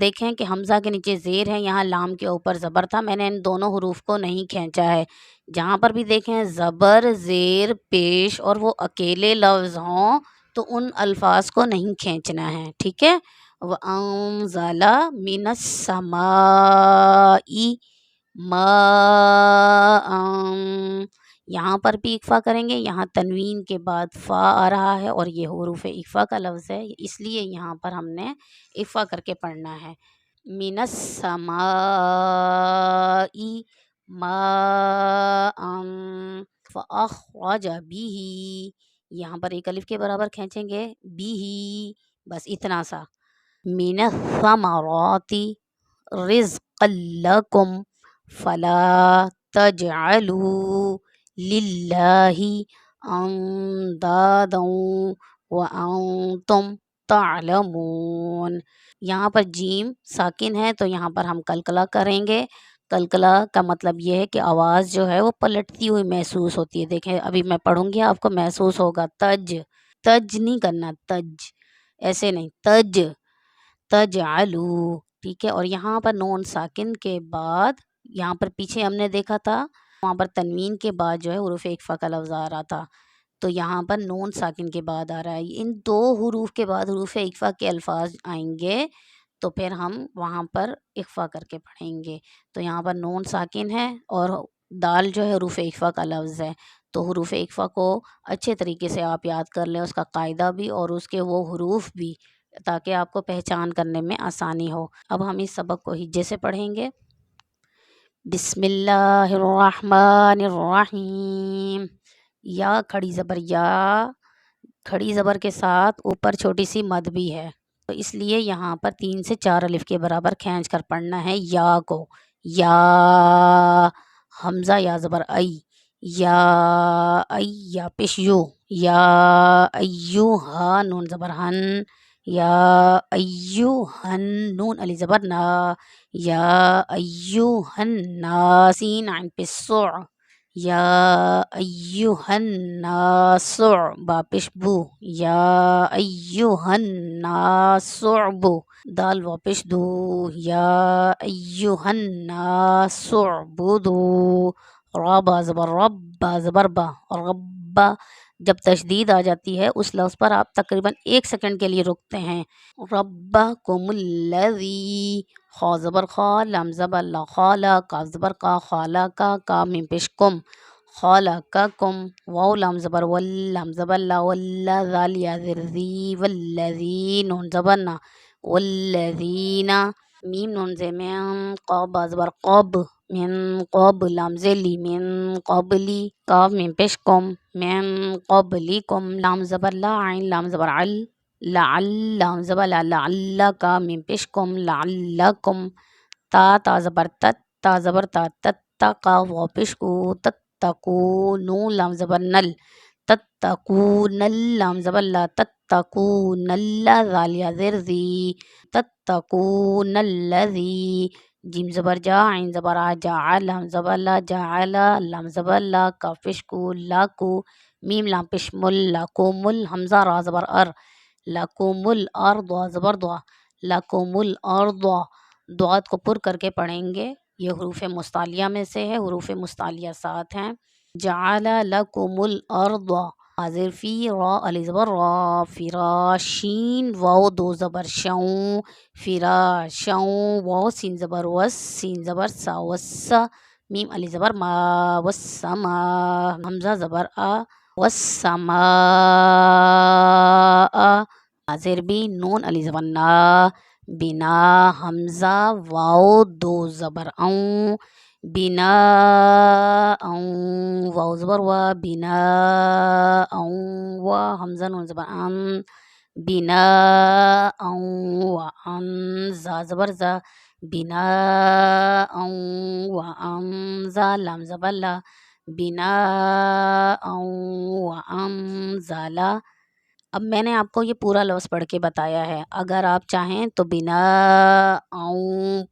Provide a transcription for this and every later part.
دیکھیں کہ حمزہ کے نیچے زیر ہے، یہاں لام کے اوپر زبر تھا، میں نے ان دونوں حروف کو نہیں کھینچا ہے۔ جہاں پر بھی دیکھیں زبر زیر پیش اور وہ اکیلے لفظ ہوں تو ان الفاظ کو نہیں کھینچنا ہے، ٹھیک ہے۔ وَأَنزَلَ مِنَ السَّمَاءِ مَاءً، یہاں پر بھی اکفا کریں گے، یہاں تنوین کے بعد فا آ رہا ہے اور یہ حروف اکفا کا لفظ ہے، اس لیے یہاں پر ہم نے اکفا کر کے پڑھنا ہے۔ من السماء ماء فأخرج به، یہاں پر ایک الف کے برابر کھینچیں گے، بھی، بس اتنا سا۔ من الثمرات رزقا لکم فلا تجعلوا للہ اندادا وانتم تعلمون، یہاں پر جیم ساکن ہے تو یہاں پر ہم کلکلا کریں گے۔ کلکلا کا مطلب یہ ہے کہ آواز جو ہے وہ پلٹتی ہوئی محسوس ہوتی ہے، دیکھیں ابھی میں پڑھوں گی آپ کو محسوس ہوگا، تج، تج نہیں کرنا، تج ایسے نہیں، تج، تجعلو، ٹھیک ہے۔ اور یہاں پر نون ساکن کے بعد، یہاں پر پیچھے ہم نے دیکھا تھا وہاں پر تنوین کے بعد جو ہے حروف اکفا کا لفظ آ رہا تھا، تو یہاں پر نون ساکن کے بعد آ رہا ہے۔ ان دو حروف کے بعد حروف اکفا کے الفاظ آئیں گے تو پھر ہم وہاں پر اکفا کر کے پڑھیں گے، تو یہاں پر نون ساکن ہے اور دال جو ہے حروف اکفا کا لفظ ہے، تو حروف اکفا کو اچھے طریقے سے آپ یاد کر لیں، اس کا قاعدہ بھی اور اس کے وہ حروف بھی، تاکہ آپ کو پہچان کرنے میں آسانی ہو۔ اب ہم اس سبق کو ہجے سے پڑھیں گے۔ بسم اللہ الرحمن الرحیم، یا کھڑی زبر یا، کھڑی زبر کے ساتھ اوپر چھوٹی سی مد بھی ہے، تو اس لیے یہاں پر 3 سے 4 الف کے برابر کھینچ کر پڑھنا ہے یا کو۔ یا، حمزہ یا زبر ای، یا ای یا پیش یو، یا ایوہا نون زبر ہن، یا ایوہن نون علی زبر نا، یا ایوہن ناسین عین پیش صع، یا ایوہن ناسع با پیش بو، یا ایوہن ناسعبو دال و پیش دو، یا ایوہن ناسعبدو، را با زبر رب با زبر با، ربا، جب تشدید آ جاتی ہے اس لفظ پر آپ تقریباً 1 سیکنڈ کے لیے رکتے ہیں۔ ربکم الذی، خا زبر خا، لام زبر لا، خالا، کاف زبر کا، خالا کا، کا میم پیش کم، خالقکم، واو لام زبر ول، لام زبر لا، ولا، ذال یا زر ذی، والذی نون زبر نا، والذین، میم نون زے میم، قاف با زبر قب، من قبل، لام ذیلی، من قبلی، کاف میم پیش کم، من قبلکم، لام زبر لا، عین لام زبر عل، لعل، لام زبر لا، لعلک، میم پیش کم، لعلکم، تا زبر تت، تا زبر تا، تتقا، واو پیش کو، تتقو، نون لام زبر نل، تتقون، لام زبر لا، تتقون، ذال یا زر ذی، تتقون الذی، جیم زبر جا، عین زبر آ، جعل، لام زبر لا، جعل، لام زبر لا، کاف پیش کو، لاکو، میم لام پیش مل، لاکوم، حمزہ را زبر ار، لاکوم الارض زبر دعا، لاکوم الارض، دعات کو پر کر کے پڑھیں گے، یہ حروف مستعلیہ میں سے ہے، حروف مستعلیہ 7 ہیں۔ جعل لکم الارض، حاضر فی، را علی زبر را، فراشین، واو 2 زبر شوں، فراشوں، واو سین زبر وس، سین زبر سا، وسا، میم علی زبر ما، والسما، حمزہ زبر آ، والسماء، حاضر بی، نون علی زبر نا، بنا، حمزہ واو 2 زبر اوں، بنا واو زبر وا، بنا و، حمزہ نون زبر ام، بنا و ام، زا زبر زا، بنا و ام، زا لام زبر لا، بنا و ام زالا۔ اب میں نے آپ کو یہ پورا لفظ پڑھ کے بتایا ہے، اگر آپ چاہیں تو بنا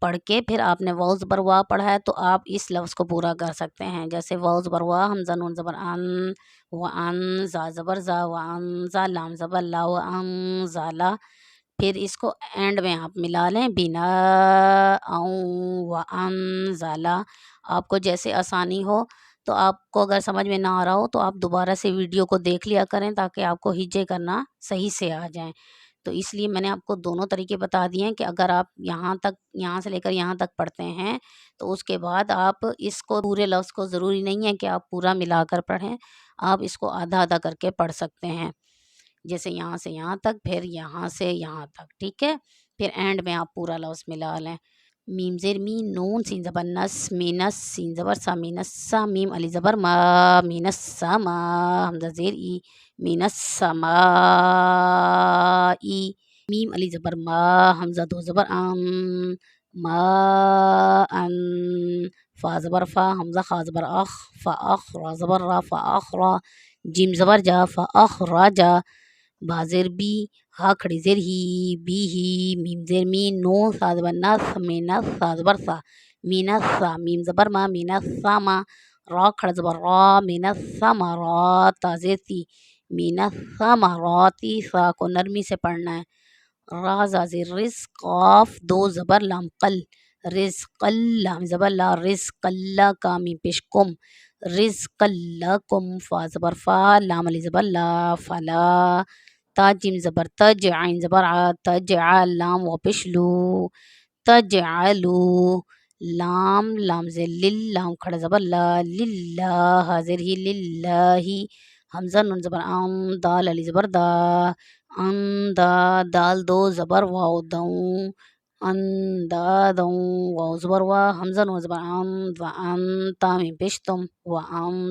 پڑھ کے پھر آپ نے واو زبر وا پڑھا ہے تو آپ اس لفظ کو پورا کر سکتے ہیں، جیسے واو زبر وا، حمزہ نون زبر ان، و ان، زا زبر زا، و ان زا، لام زبر لا، و ان زالا، پھر اس کو اینڈ میں آپ ملا لیں، بنا و انزلا، آپ کو جیسے آسانی ہو۔ تو آپ کو اگر سمجھ میں نہ آ رہا ہو تو آپ دوبارہ سے ویڈیو کو دیکھ لیا کریں تاکہ آپ کو ہجے کرنا صحیح سے آ جائیں۔ تو اس لیے میں نے آپ کو دونوں طریقے بتا دیے ہیں کہ اگر آپ یہاں سے لے کر یہاں تک پڑھتے ہیں تو اس کے بعد آپ اس کو پورے لفظ کو ضروری نہیں ہے کہ آپ پورا ملا کر پڑھیں، آپ اس کو آدھا آدھا کر کے پڑھ سکتے ہیں، جیسے یہاں سے یہاں تک، پھر یہاں سے یہاں تک، ٹھیک ہے۔ پھر اینڈ میں آپ پورا لفظ ملا لیں۔ میم زیر می، نون سین زبر نس، مینس سین زبر سا، مینس سا، میم علی زبر ما، مینس سما، حمزہ زیر ای، مینس سما ای، میم علی زبر ما، حمزہ دو زبر ما ان، فا زبر فا، حمزہ خا زبر اخ، فا اخ، را زبر را، فا اخ را، جیم زبر جا، فا اخ را جا، با زیر بی، ہا کھڑی زیر ہی، بی ہی، میم زیر می، نون سا زبر نس، مینس سا زبر سا، مینس سا، میم زبر ما، مینس سا ما، را کھڑا زبر را، مینس سا ما را، تا زیر تی، مینس سا ما را تی، سا کو نرمی سے پڑھنا ہے۔ را زا زیر رزق، قاف دو زبر لام قل، رزق لام زبر لا، رزق اللہ کا میم پیش کم، رزق لکم، فا زبر فا، لام علی زبر لا، فلا، تا جیم زبر تج، عین زبر ع، تجعل، لام و پیش لو، تجعلو، لام زیر لل، لام کھڑا زبر لا، للہ، حاضر ہی، للہ، حمزہ نون زبر دال علی زبر دا، دا، دال دو زبر واو دوں، دوں، واو زبر وا، حمزہ نون زبر تا میم پیش تم،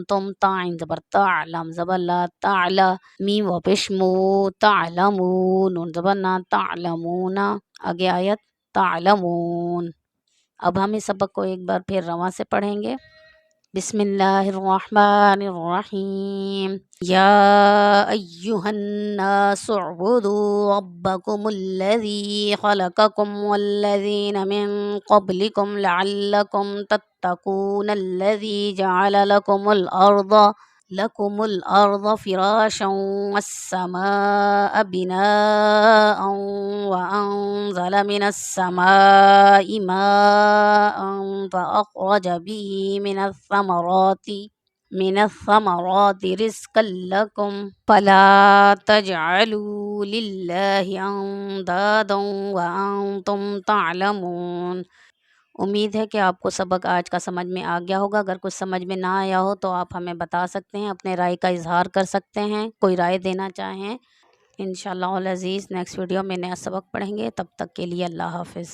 تم، تا عین زبر تا، لام زبر لا، تعلا، میم و پیش مو، تعلمو، نون زبر نا، تعلمون، آگے آیت تعلمون۔ اب ہم اس سبق کو ایک بار پھر رواں سے پڑھیں گے۔ بسم اللہ الرحمن الرحیم، یا ایہا الناس اعبدوا ربکم الذی خلقکم والذین من قبلکم لعلکم تتقون الذی جعل لکم الارض فراشا والسماء بناء وانزل من السماء ماء فأخرج به من الثمرات رزقا لكم فلا تجعلوا لله اندادا وانتم تعلمون۔ امید ہے کہ آپ کو سبق آج کا سمجھ میں آ گیا ہوگا۔ اگر کچھ سمجھ میں نہ آیا ہو تو آپ ہمیں بتا سکتے ہیں، اپنے رائے کا اظہار کر سکتے ہیں، کوئی رائے دینا چاہیں۔ انشاءاللہ العزیز نیکسٹ ویڈیو میں نیا سبق پڑھیں گے، تب تک کے لیے اللہ حافظ۔